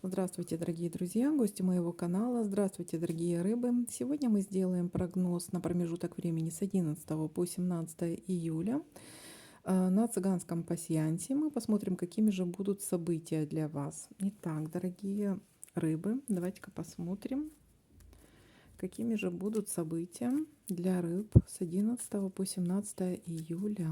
Здравствуйте, дорогие друзья, гости моего канала. Здравствуйте, дорогие рыбы. Сегодня мы сделаем прогноз на промежуток времени с 11 по 17 июля. На цыганском пасьянсе мы посмотрим, какими же будут события для вас. Итак, дорогие рыбы, давайте-ка посмотрим, какими же будут события для рыб с 11 по 17 июля.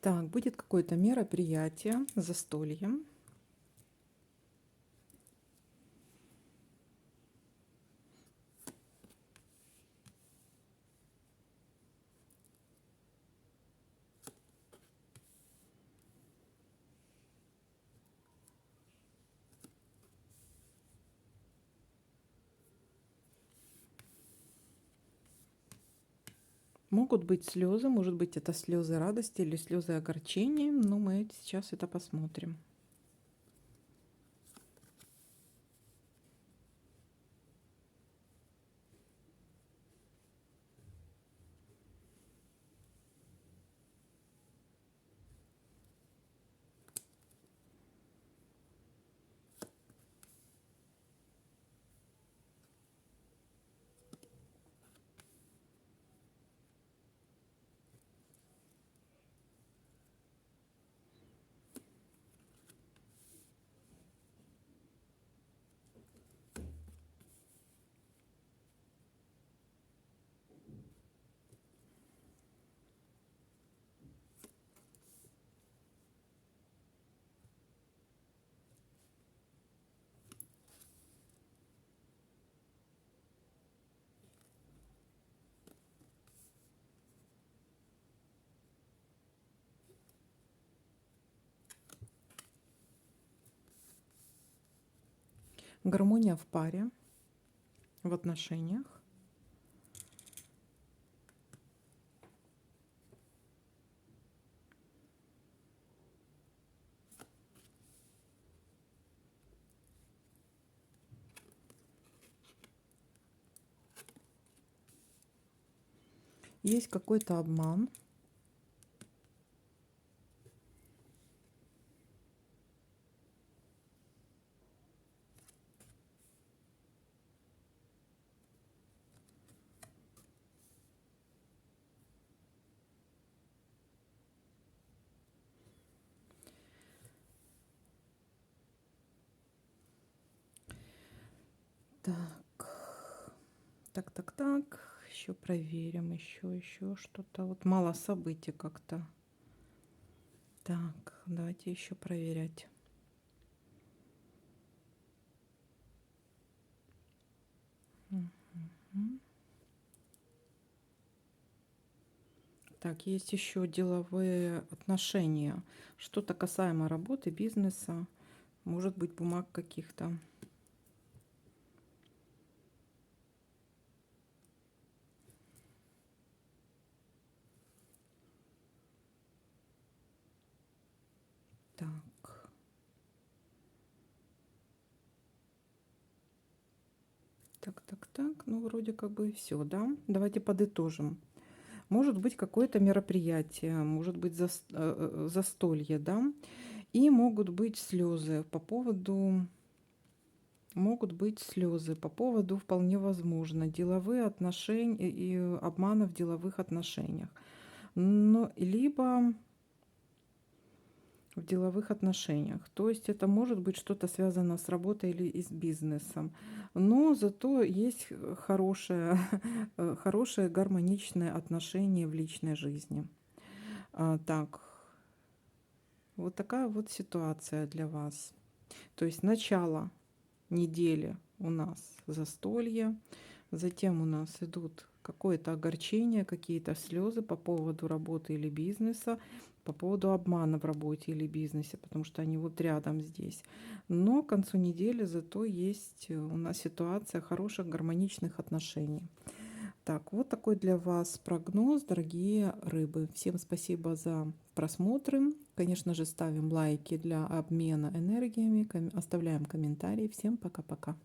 Так, будет какое-то мероприятие, застолье. Могут быть слезы, может быть, это слезы радости или слезы огорчения, но мы сейчас это посмотрим. Гармония в паре, в отношениях. Есть какой-то обман. Так. Еще проверим, еще что-то. Вот мало событий как-то. Так, давайте еще проверять. Так, есть еще деловые отношения. Что-то касаемо работы, бизнеса, может быть, бумаг каких-то. Так. Так. Ну, вроде как бы все, да? Давайте подытожим. Может быть какое-то мероприятие, может быть застолье, да? И могут быть слезы по поводу, вполне возможно, деловые отношения и обмана в деловых отношениях. Но либо в деловых отношениях. То есть это может быть что-то связано с работой или и с бизнесом. Но зато есть хорошее, хорошее гармоничное отношение в личной жизни. Так, вот такая вот ситуация для вас. То есть начало недели у нас застолье, затем у нас идут какое-то огорчение, какие-то слезы по поводу работы или бизнеса, по поводу обмана в работе или бизнесе, потому что они вот рядом здесь. Но к концу недели зато есть у нас ситуация хороших гармоничных отношений. Так, вот такой для вас прогноз, дорогие рыбы. Всем спасибо за просмотры. Конечно же, ставим лайки для обмена энергиями, оставляем комментарии. Всем пока-пока.